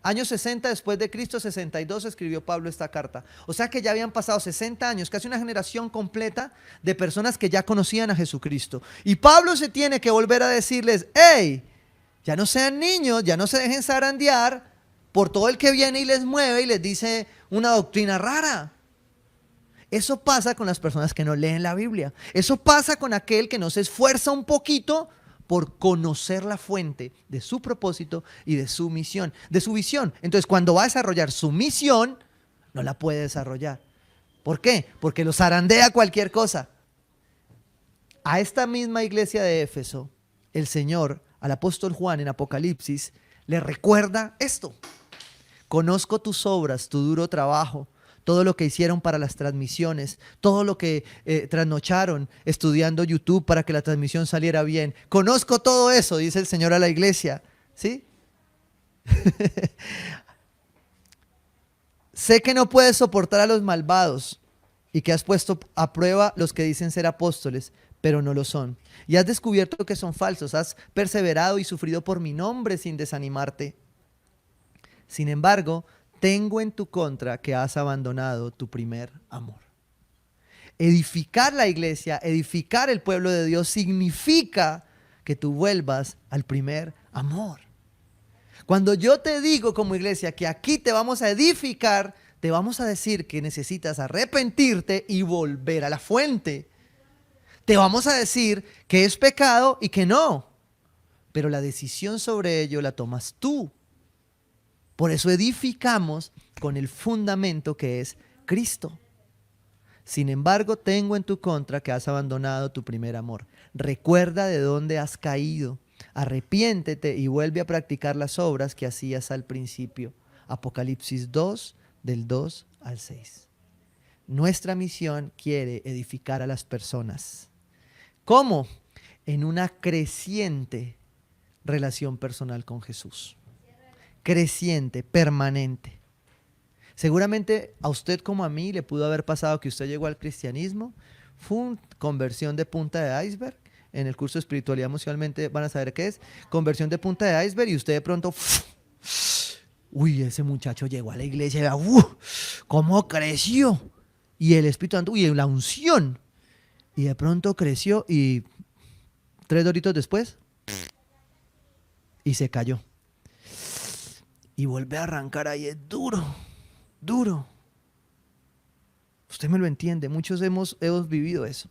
[SPEAKER 2] Años 60 después de Cristo, 62 escribió Pablo esta carta. O sea que ya habían pasado 60 años, casi una generación completa de personas que ya conocían a Jesucristo. Y Pablo se tiene que volver a decirles: hey, ya no sean niños, ya no se dejen zarandear por todo el que viene y les mueve y les dice una doctrina rara. Eso pasa con las personas que no leen la Biblia. Eso pasa con aquel que no se esfuerza un poquito por conocer la fuente de su propósito y de su misión, de su visión. Entonces, cuando va a desarrollar su misión, no la puede desarrollar. ¿Por qué? Porque lo zarandea cualquier cosa. A esta misma iglesia de Éfeso, el Señor, al apóstol Juan en Apocalipsis, le recuerda esto: conozco tus obras, tu duro trabajo, todo lo que hicieron para las transmisiones, todo lo que trasnocharon estudiando YouTube para que la transmisión saliera bien. Conozco todo eso, dice el Señor a la iglesia, ¿sí? Sé que no puedes soportar a los malvados y que has puesto a prueba los que dicen ser apóstoles, pero no lo son. Y has descubierto que son falsos, has perseverado y sufrido por mi nombre sin desanimarte. Sin embargo, tengo en tu contra que has abandonado tu primer amor. Edificar la iglesia, edificar el pueblo de Dios significa que tú vuelvas al primer amor. Cuando yo te digo como iglesia que aquí te vamos a edificar, te vamos a decir que necesitas arrepentirte y volver a la fuente. Te vamos a decir que es pecado y que no, pero la decisión sobre ello la tomas tú. Por eso edificamos con el fundamento que es Cristo. Sin embargo, tengo en tu contra que has abandonado tu primer amor. Recuerda de dónde has caído. Arrepiéntete y vuelve a practicar las obras que hacías al principio. Apocalipsis 2, del 2 al 6. Nuestra misión quiere edificar a las personas. ¿Cómo? En una creciente relación personal con Jesús. Creciente, permanente. Seguramente a usted como a mí le pudo haber pasado que usted llegó al cristianismo, fue una conversión de punta de iceberg. En el curso de espiritualidad emocionalmente van a saber qué es, conversión de punta de iceberg, y usted de pronto, uy, ese muchacho llegó a la iglesia, ¿cómo creció? Y el Espíritu Santo, uy, la unción, y de pronto creció y 3 doritos después, y se cayó. Y vuelve a arrancar ahí, es duro, duro. Usted me lo entiende, muchos hemos vivido eso.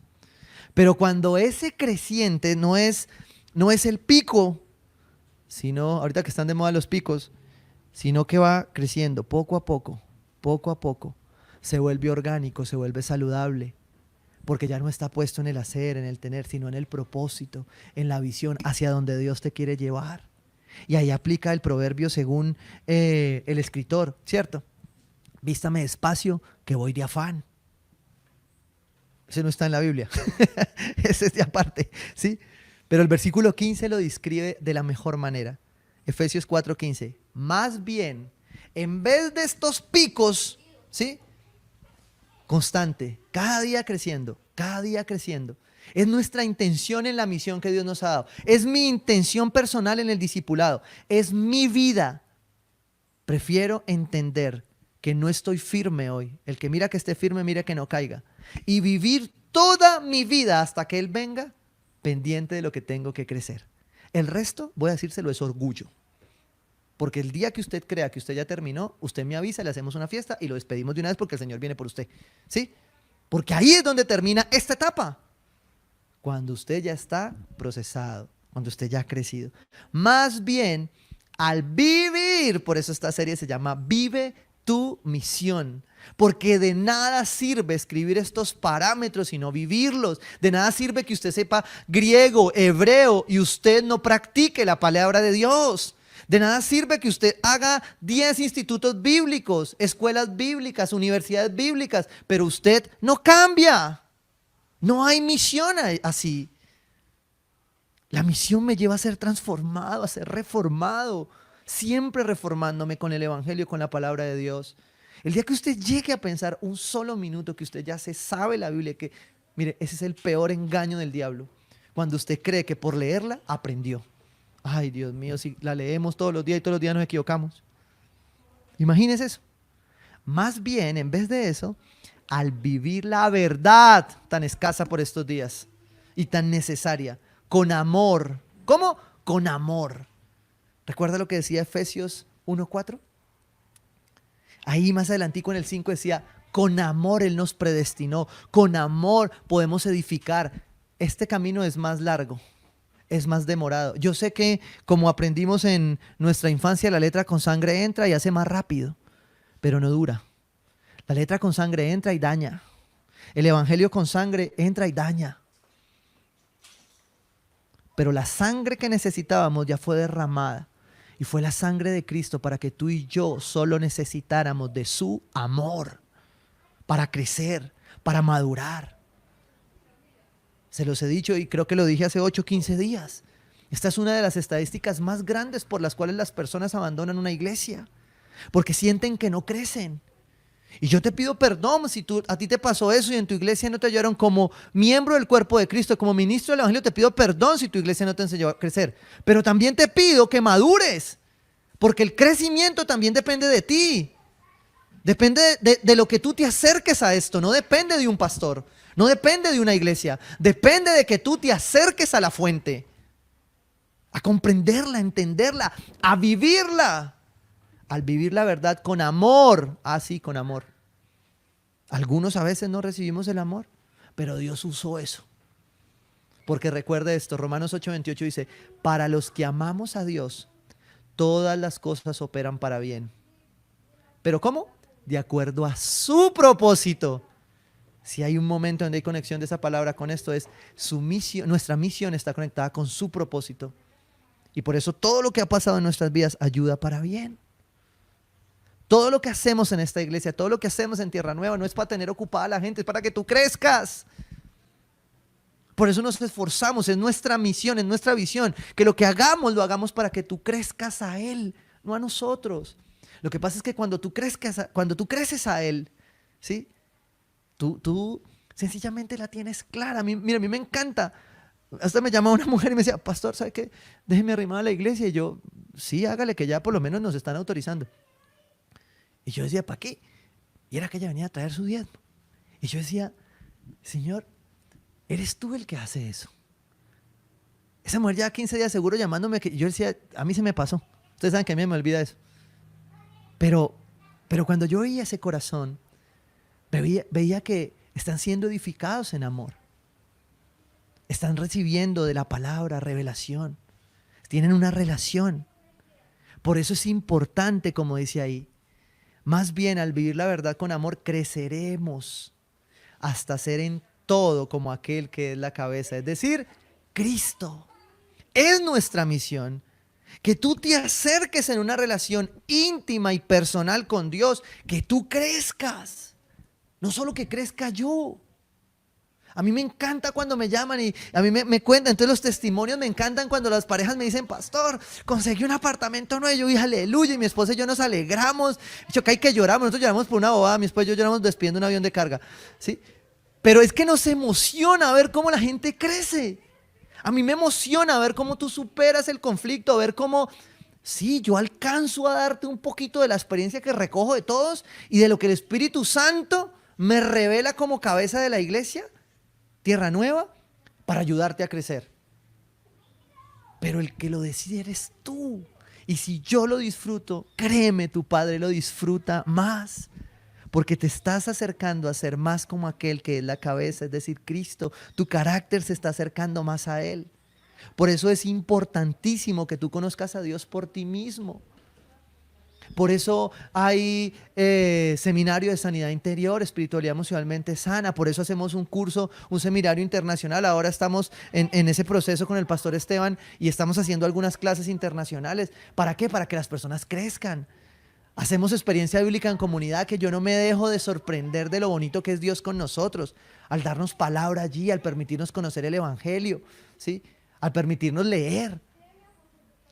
[SPEAKER 2] Pero cuando ese creciente no es el pico, sino, ahorita que están de moda los picos, sino que va creciendo poco a poco, se vuelve orgánico, se vuelve saludable, porque ya no está puesto en el hacer, en el tener, sino en el propósito, en la visión hacia donde Dios te quiere llevar. Y ahí aplica el proverbio según el escritor, ¿cierto? Vístame despacio, que voy de afán. Ese no está en la Biblia, ese es de aparte, ¿sí? Pero el versículo 15 lo describe de la mejor manera. Efesios 4:15. más bien, en vez de estos picos, ¿sí? Constante, cada día creciendo, cada día creciendo. Es nuestra intención en la misión que Dios nos ha dado. Es mi intención personal en el discipulado. Es mi vida. Prefiero entender que no estoy firme hoy. El que mira que esté firme, mira que no caiga. Y vivir toda mi vida hasta que Él venga, pendiente de lo que tengo que crecer. El resto, voy a decírselo, es orgullo. Porque el día que usted crea que usted ya terminó, usted me avisa, le hacemos una fiesta y lo despedimos de una vez porque el Señor viene por usted. ¿Sí? Porque ahí es donde termina esta etapa. Cuando usted ya está procesado, cuando usted ya ha crecido. Más bien, al vivir, por eso esta serie se llama Vive tu misión. Porque de nada sirve escribir estos parámetros y no vivirlos. De nada sirve que usted sepa griego, hebreo y usted no practique la palabra de Dios. De nada sirve que usted haga 10 institutos bíblicos, escuelas bíblicas, universidades bíblicas, pero usted no cambia. No hay misión así. La misión me lleva a ser transformado, a ser reformado, siempre reformándome con el Evangelio, con la palabra de Dios. El día que usted llegue a pensar un solo minuto que usted ya se sabe la Biblia, que mire, ese es el peor engaño del diablo. Cuando usted cree que por leerla aprendió. Ay, Dios mío, si la leemos todos los días y todos los días nos equivocamos. Imagínese eso. Más bien, en vez de eso, al vivir la verdad tan escasa por estos días y tan necesaria, con amor. ¿Cómo? Con amor. ¿Recuerda lo que decía Efesios 1:4? Ahí más adelantico en el 5 decía, con amor Él nos predestinó, con amor podemos edificar. Este camino es más largo, es más demorado. Yo sé que como aprendimos en nuestra infancia, la letra con sangre entra y hace más rápido, pero no dura. La letra con sangre entra y daña. El evangelio con sangre entra y daña. Pero la sangre que necesitábamos ya fue derramada. Y fue la sangre de Cristo para que tú y yo solo necesitáramos de su amor. Para crecer, para madurar. Se los he dicho y creo que lo dije hace 8 o 15 días. Esta es una de las estadísticas más grandes por las cuales las personas abandonan una iglesia. Porque sienten que no crecen. Y yo te pido perdón si a ti te pasó eso y en tu iglesia no te ayudaron como miembro del cuerpo de Cristo, como ministro del Evangelio, te pido perdón si tu iglesia no te enseñó a crecer. Pero también te pido que madures, porque el crecimiento también depende de ti. Depende de lo que tú te acerques a esto, no depende de un pastor, no depende de una iglesia, depende de que tú te acerques a la fuente, a comprenderla, a entenderla, a vivirla. Al vivir la verdad con amor, así con amor. Algunos a veces no recibimos el amor, pero Dios usó eso. Porque recuerde esto, Romanos 8:28 dice, para los que amamos a Dios, todas las cosas operan para bien. ¿Pero cómo? De acuerdo a su propósito. Si hay un momento donde hay conexión de esa palabra con esto, es su misión, nuestra misión está conectada con su propósito. Y por eso todo lo que ha pasado en nuestras vidas ayuda para bien. Todo lo que hacemos en esta iglesia, todo lo que hacemos en Tierra Nueva no es para tener ocupada a la gente, es para que tú crezcas. Por eso nos esforzamos, es nuestra misión, es nuestra visión, que lo que hagamos, lo hagamos para que tú crezcas a Él, no a nosotros. Lo que pasa es que cuando tú creces a Él, ¿sí? Tú sencillamente la tienes clara. Mira, a mí me encanta. Hasta me llamaba una mujer y me decía, pastor, ¿sabe qué? Déjeme arrimar a la iglesia. Y yo, sí, hágale, que ya por lo menos nos están autorizando. Y yo decía, ¿para qué? Y era que ella venía a traer su diezmo. Y yo decía, Señor, eres tú el que hace eso. Esa mujer ya 15 días seguro llamándome, que yo decía, a mí se me pasó. Ustedes saben que a mí me olvida eso. Pero cuando yo veía ese corazón, veía que están siendo edificados en amor. Están recibiendo de la palabra revelación. Tienen una relación. Por eso es importante, como dice ahí, más bien al vivir la verdad con amor, creceremos hasta ser en todo como aquel que es la cabeza. Es decir, Cristo. Es nuestra misión. Que tú te acerques en una relación íntima y personal con Dios. Que tú crezcas. No solo que crezca yo. A mí me encanta cuando me llaman y a mí me cuentan. Entonces los testimonios me encantan cuando las parejas me dicen, pastor, conseguí un apartamento nuevo. Y yo dije, aleluya. Y mi esposa y yo nos alegramos. Hay que lloramos. Nosotros lloramos por una bobada. Mi esposa y yo lloramos despidiendo un avión de carga. ¿Sí? Pero es que nos emociona ver cómo la gente crece. A mí me emociona ver cómo tú superas el conflicto, ver cómo, sí, yo alcanzo a darte un poquito de la experiencia que recojo de todos y de lo que el Espíritu Santo me revela como cabeza de la iglesia, Tierra Nueva, para ayudarte a crecer. Pero el que lo decide eres tú. Y si yo lo disfruto, créeme, tu Padre lo disfruta más. Porque te estás acercando a ser más como aquel que es la cabeza, es decir, Cristo. Tu carácter se está acercando más a Él. Por eso es importantísimo que tú conozcas a Dios por ti mismo. Por eso hay seminario de sanidad interior, espiritualidad emocionalmente sana. Por eso hacemos un curso, un seminario internacional. Ahora estamos en ese proceso con el pastor Esteban y estamos haciendo algunas clases internacionales. ¿Para qué? Para que las personas crezcan. Hacemos experiencia bíblica en comunidad, que yo no me dejo de sorprender de lo bonito que es Dios con nosotros, al darnos palabra allí, al permitirnos conocer el Evangelio, ¿sí? Al permitirnos leer.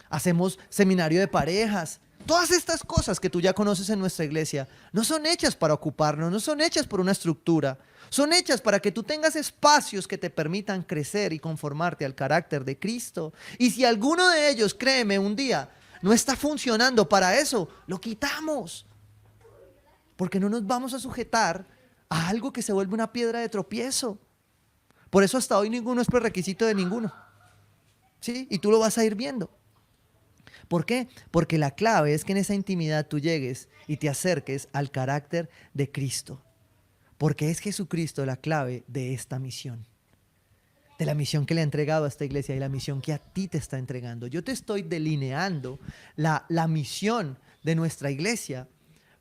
[SPEAKER 2] Hacemos seminario de parejas. Todas estas cosas que tú ya conoces en nuestra iglesia no son hechas para ocuparnos, no son hechas por una estructura, son hechas para que tú tengas espacios que te permitan crecer y conformarte al carácter de Cristo. Y si alguno de ellos, créeme, un día no está funcionando para eso, lo quitamos. Porque no nos vamos a sujetar a algo que se vuelve una piedra de tropiezo. Por eso hasta hoy ninguno es prerequisito de ninguno. ¿Sí? Y tú lo vas a ir viendo. ¿Por qué? Porque la clave es que en esa intimidad tú llegues y te acerques al carácter de Cristo. Porque es Jesucristo la clave de esta misión. De la misión que le ha entregado a esta iglesia y la misión que a ti te está entregando. Yo te estoy delineando la misión de nuestra iglesia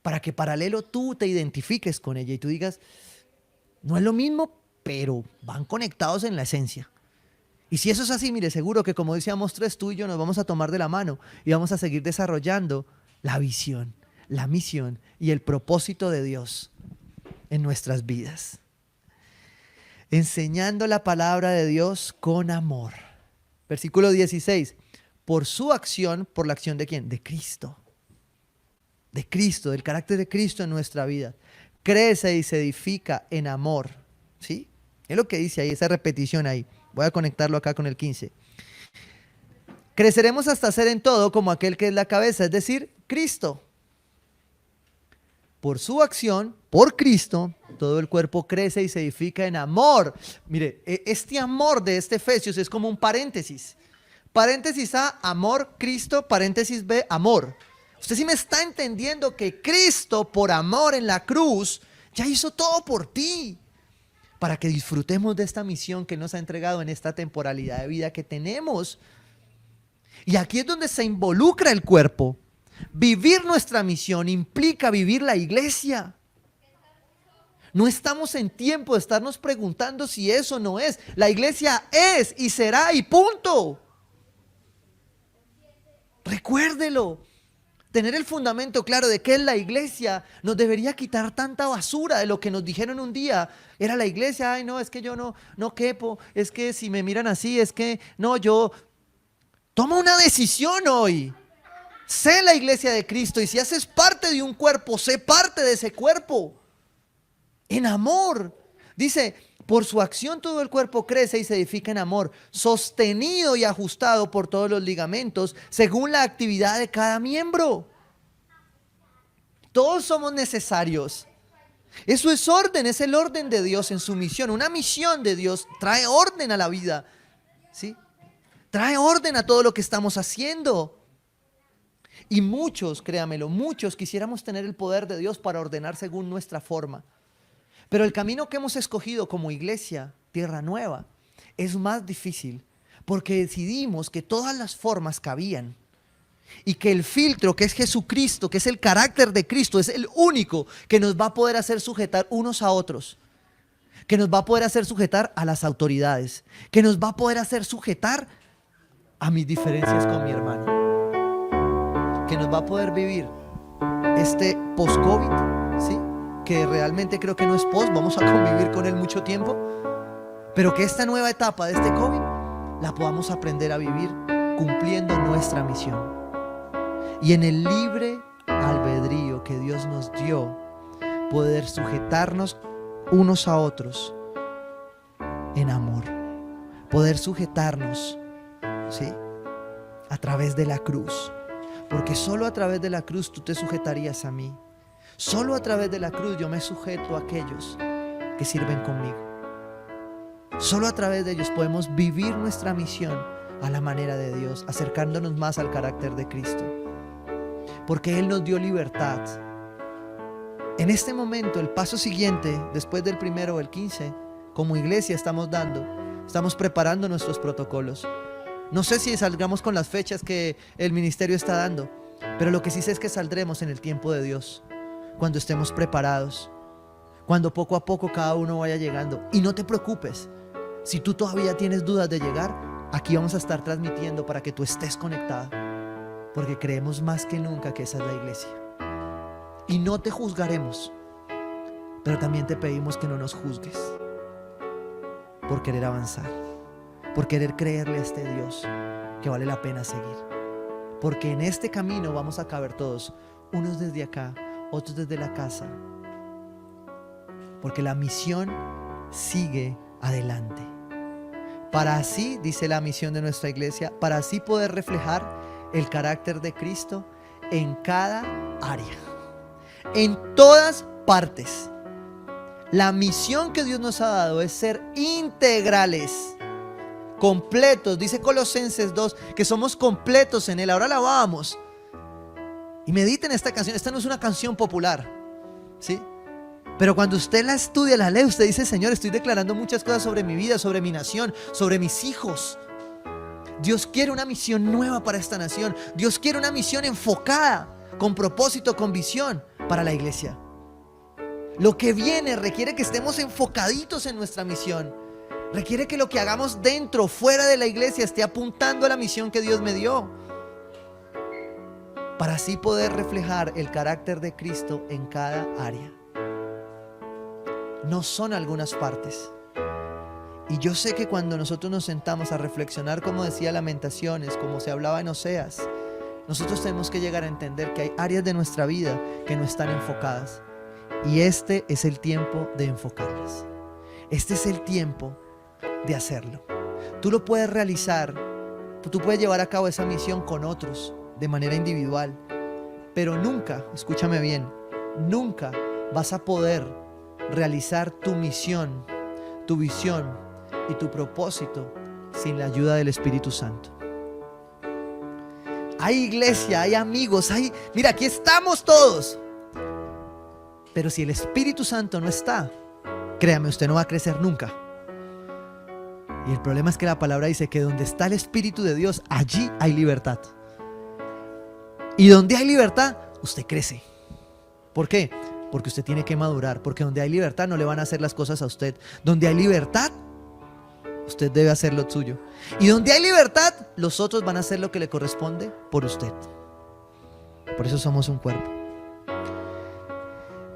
[SPEAKER 2] para que paralelo tú te identifiques con ella y tú digas, no es lo mismo, pero van conectados en la esencia. Y si eso es así, mire, seguro que como decíamos tres, tú y yo nos vamos a tomar de la mano y vamos a seguir desarrollando la visión, la misión y el propósito de Dios en nuestras vidas. Enseñando la palabra de Dios con amor. Versículo 16. Por su acción, ¿por la acción de quién? De Cristo. De Cristo, del carácter de Cristo en nuestra vida. Crece y se edifica en amor. ¿Sí? Es lo que dice ahí, esa repetición ahí. Voy a conectarlo acá con el 15. Creceremos hasta ser en todo como aquel que es la cabeza, es decir, Cristo. Por su acción, por Cristo, todo el cuerpo crece y se edifica en amor. Mire, este amor de este Efesios es como un paréntesis. Paréntesis A, amor, Cristo, paréntesis B, amor. Usted sí me está entendiendo que Cristo, por amor en la cruz, ya hizo todo por ti. Para que disfrutemos de esta misión que nos ha entregado en esta temporalidad de vida que tenemos. Y aquí es donde se involucra el cuerpo. Vivir nuestra misión implica vivir la iglesia. No estamos en tiempo de estarnos preguntando si eso no es. La iglesia es y será y punto. Recuérdelo. Tener el fundamento claro de qué es la iglesia nos debería quitar tanta basura de lo que nos dijeron un día. Era la iglesia, ay no, es que yo no quepo, es que si me miran así, es que no, yo... Toma una decisión hoy. Sé la iglesia de Cristo y si haces parte de un cuerpo, sé parte de ese cuerpo. En amor. Dice, por su acción todo el cuerpo crece y se edifica en amor, sostenido y ajustado por todos los ligamentos, según la actividad de cada miembro. Todos somos necesarios. Eso es orden, es el orden de Dios en su misión. Una misión de Dios trae orden a la vida, ¿sí? Trae orden a todo lo que estamos haciendo. Y muchos, créamelo, muchos quisiéramos tener el poder de Dios para ordenar según nuestra forma. Pero el camino que hemos escogido como iglesia, Tierra Nueva, es más difícil porque decidimos que todas las formas cabían y que el filtro que es Jesucristo, que es el carácter de Cristo, es el único que nos va a poder hacer sujetar unos a otros, que nos va a poder hacer sujetar a las autoridades, que nos va a poder hacer sujetar a mis diferencias con mi hermano, que nos va a poder vivir este post-COVID, ¿sí? Que realmente creo que no es post, vamos a convivir con él mucho tiempo, pero que esta nueva etapa de este COVID la podamos aprender a vivir cumpliendo nuestra misión. Y en el libre albedrío que Dios nos dio, poder sujetarnos unos a otros en amor. Poder sujetarnos, ¿sí?, a través de la cruz. Porque solo a través de la cruz tú te sujetarías a mí. Solo a través de la cruz yo me sujeto a aquellos que sirven conmigo. Solo a través de ellos podemos vivir nuestra misión a la manera de Dios, acercándonos más al carácter de Cristo. Porque Él nos dio libertad. En este momento, el paso siguiente, después del 1 o el 15, como iglesia estamos preparando nuestros protocolos. No sé si salgamos con las fechas que el ministerio está dando, pero lo que sí sé es que saldremos en el tiempo de Dios, cuando estemos preparados, cuando poco a poco cada uno vaya llegando. Y no te preocupes, si tú todavía tienes dudas de llegar, aquí vamos a estar transmitiendo para que tú estés conectado, porque creemos más que nunca que esa es la iglesia. Y no te juzgaremos, pero también te pedimos que no nos juzgues por querer avanzar, por querer creerle a este Dios que vale la pena seguir. Porque en este camino vamos a caber todos, unos desde acá, otros desde la casa. Porque la misión sigue adelante. Para así, dice la misión de nuestra iglesia, para así poder reflejar el carácter de Cristo en cada área, en todas partes. La misión que Dios nos ha dado es ser integrales, completos. Dice Colosenses 2 que somos completos en Él. Ahora la vamos. Y mediten esta canción. Esta no es una canción popular, ¿sí? Pero cuando usted la estudia, la lee, usted dice: Señor, estoy declarando muchas cosas sobre mi vida, sobre mi nación, sobre mis hijos. Dios quiere una misión nueva para esta nación. Dios quiere una misión enfocada, con propósito, con visión para la iglesia. Lo que viene requiere que estemos enfocaditos en nuestra misión. Requiere que lo que hagamos dentro, fuera de la iglesia, esté apuntando a la misión que Dios me dio, para así poder reflejar el carácter de Cristo en cada área. No son algunas partes. Y yo sé que cuando nosotros nos sentamos a reflexionar, como decía Lamentaciones, como se hablaba en Oseas, nosotros tenemos que llegar a entender que hay áreas de nuestra vida que no están enfocadas. Y este es el tiempo de enfocarlas. Este es el tiempo de hacerlo. Tú lo puedes realizar, tú puedes llevar a cabo esa misión con otros de manera individual, pero nunca, escúchame bien, nunca vas a poder realizar tu misión, tu visión y tu propósito sin la ayuda del Espíritu Santo. Hay iglesia, hay amigos, mira, aquí estamos todos. Pero si el Espíritu Santo no está, créame, usted no va a crecer nunca. Y el problema es que la palabra dice que donde está el Espíritu de Dios, allí hay libertad. Y donde hay libertad, usted crece. ¿Por qué? Porque usted tiene que madurar. Porque donde hay libertad no le van a hacer las cosas a usted. Donde hay libertad, usted debe hacer lo suyo. Y donde hay libertad, los otros van a hacer lo que le corresponde por usted. Por eso somos un cuerpo.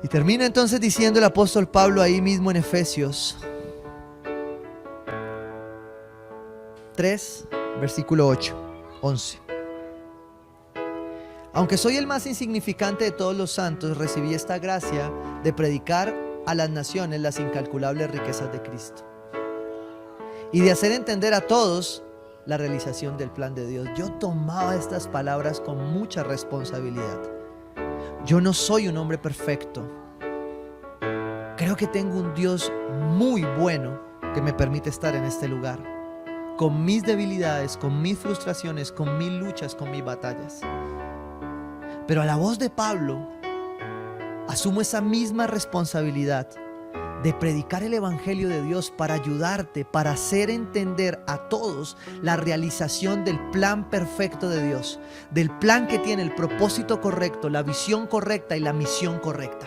[SPEAKER 2] Y termina entonces diciendo el apóstol Pablo ahí mismo en Efesios 3, versículo 11. Aunque soy el más insignificante de todos los santos, recibí esta gracia de predicar a las naciones las incalculables riquezas de Cristo y de hacer entender a todos la realización del plan de Dios. Yo tomaba estas palabras con mucha responsabilidad. Yo no soy un hombre perfecto. Creo que tengo un Dios muy bueno que me permite estar en este lugar, con mis debilidades, con mis frustraciones, con mis luchas, con mis batallas. Pero a la voz de Pablo, asumo esa misma responsabilidad de predicar el Evangelio de Dios para ayudarte, para hacer entender a todos la realización del plan perfecto de Dios, del plan que tiene el propósito correcto, la visión correcta y la misión correcta.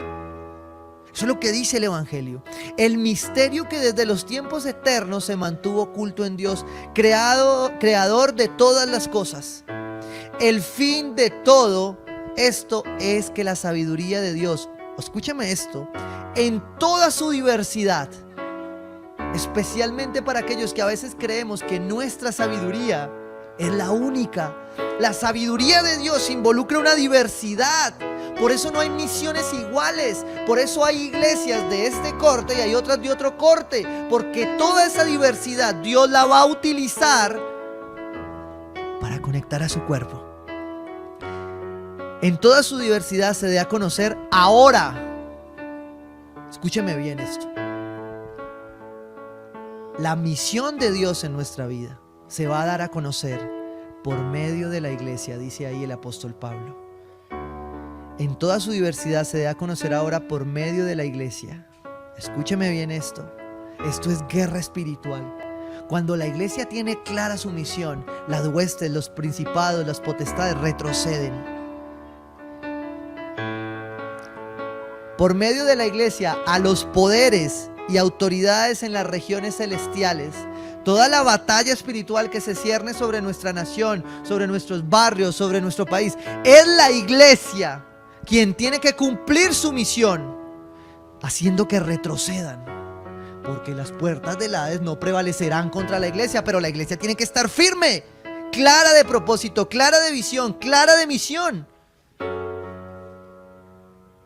[SPEAKER 2] Eso es lo que dice el Evangelio. El misterio que desde los tiempos eternos se mantuvo oculto en Dios, creador de todas las cosas. El fin de todo esto es que la sabiduría de Dios, escúchame esto, en toda su diversidad, especialmente para aquellos que a veces creemos que nuestra sabiduría es la única. La sabiduría de Dios involucra una diversidad. Por eso no hay misiones iguales. Por eso hay iglesias de este corte y hay otras de otro corte. Porque toda esa diversidad Dios la va a utilizar para conectar a su cuerpo. En toda su diversidad se dé a conocer ahora. Escúcheme bien esto. La misión de Dios en nuestra vida se va a dar a conocer por medio de la iglesia, dice ahí el apóstol Pablo. En toda su diversidad se da a conocer ahora por medio de la iglesia. Escúcheme bien esto. Esto es guerra espiritual. Cuando la iglesia tiene clara su misión, las huestes, los principados, las potestades retroceden. Por medio de la iglesia, a los poderes y autoridades en las regiones celestiales, toda la batalla espiritual que se cierne sobre nuestra nación, sobre nuestros barrios, sobre nuestro país, es la iglesia quien tiene que cumplir su misión, haciendo que retrocedan, porque las puertas del Hades no prevalecerán contra la iglesia, pero la iglesia tiene que estar firme, clara de propósito, clara de visión, clara de misión.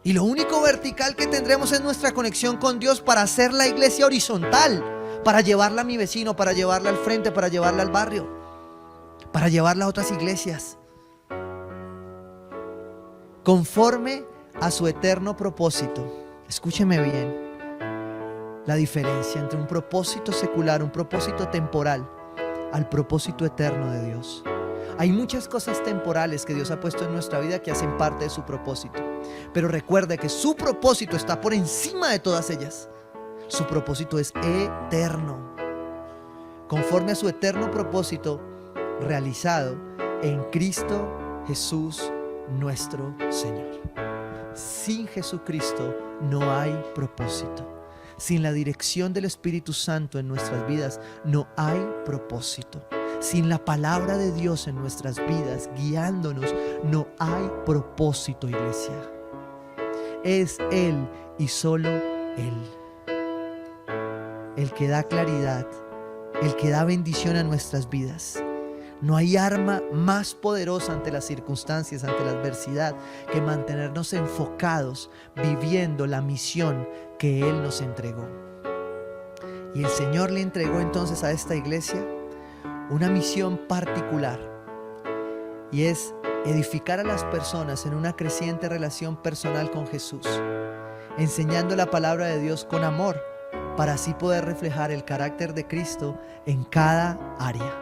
[SPEAKER 2] Y lo único vertical que tendremos es nuestra conexión con Dios para hacer la iglesia horizontal, para llevarla a mi vecino, para llevarla al frente, para llevarla al barrio, para llevarla a otras iglesias. Conforme a su eterno propósito. Escúcheme bien la diferencia entre un propósito secular, un propósito temporal, al propósito eterno de Dios. Hay muchas cosas temporales que Dios ha puesto en nuestra vida que hacen parte de su propósito. Pero recuerde que su propósito está por encima de todas ellas. Su propósito es eterno. Conforme a su eterno propósito realizado en Cristo Jesús nuestro Señor. Sin Jesucristo no hay propósito. Sin la dirección del Espíritu Santo en nuestras vidas no hay propósito. Sin la palabra de Dios en nuestras vidas guiándonos no hay propósito, iglesia. Es Él y solo Él el que da claridad, el que da bendición a nuestras vidas. No hay arma más poderosa ante las circunstancias, ante la adversidad, que mantenernos enfocados, viviendo la misión que Él nos entregó. Y el Señor le entregó entonces a esta iglesia una misión particular, y es edificar a las personas en una creciente relación personal con Jesús, enseñando la palabra de Dios con amor, para así poder reflejar el carácter de Cristo en cada área.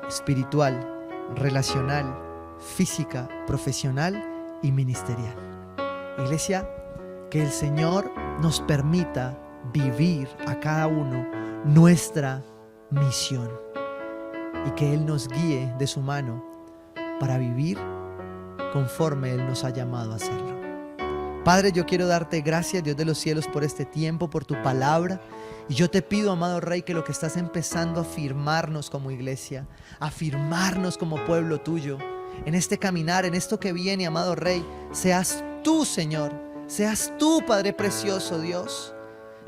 [SPEAKER 2] Espiritual, relacional, física, profesional y ministerial. Iglesia, que el Señor nos permita vivir a cada uno nuestra misión y que Él nos guíe de su mano para vivir conforme Él nos ha llamado a hacerlo. Padre, yo quiero darte gracias, Dios de los cielos, por este tiempo, por tu palabra. Y yo te pido, amado Rey, que lo que estás empezando a afirmarnos como iglesia, afirmarnos como pueblo tuyo, en este caminar, en esto que viene, amado Rey, seas tú, Señor, seas tú, Padre precioso, Dios,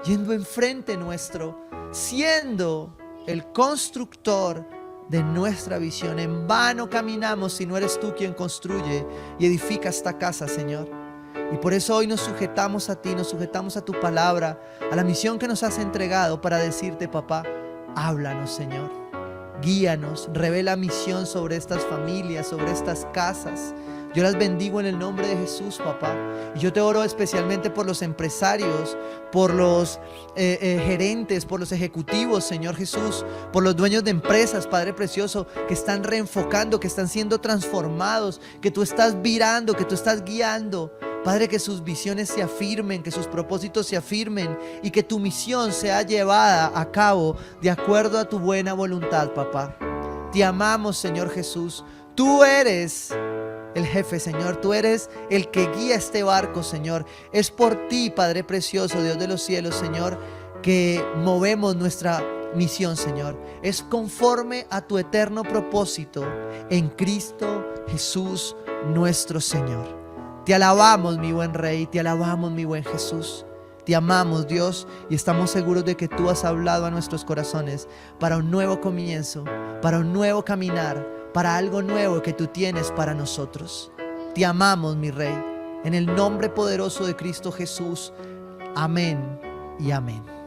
[SPEAKER 2] yendo enfrente nuestro, siendo el constructor de nuestra visión. En vano caminamos si no eres tú quien construye y edifica esta casa, Señor. Y por eso hoy nos sujetamos a ti, nos sujetamos a tu palabra, a la misión que nos has entregado para decirte, papá, háblanos, Señor. Guíanos, revela misión sobre estas familias, sobre estas casas. Yo las bendigo en el nombre de Jesús, papá. Y yo te oro especialmente por los empresarios, por los gerentes, por los ejecutivos, Señor Jesús, por los dueños de empresas, Padre precioso, que están reenfocando, que están siendo transformados, que tú estás virando, que tú estás guiando. Padre, que sus visiones se afirmen, que sus propósitos se afirmen y que tu misión sea llevada a cabo de acuerdo a tu buena voluntad, papá. Te amamos, Señor Jesús. Tú eres el jefe, Señor. Tú eres el que guía este barco, Señor. Es por ti, Padre precioso, Dios de los cielos, Señor, que movemos nuestra misión, Señor. Es conforme a tu eterno propósito en Cristo Jesús, nuestro Señor. Te alabamos, mi buen Rey, te alabamos, mi buen Jesús. Te amamos, Dios, y estamos seguros de que tú has hablado a nuestros corazones para un nuevo comienzo, para un nuevo caminar, para algo nuevo que tú tienes para nosotros. Te amamos, mi Rey, en el nombre poderoso de Cristo Jesús. Amén y amén.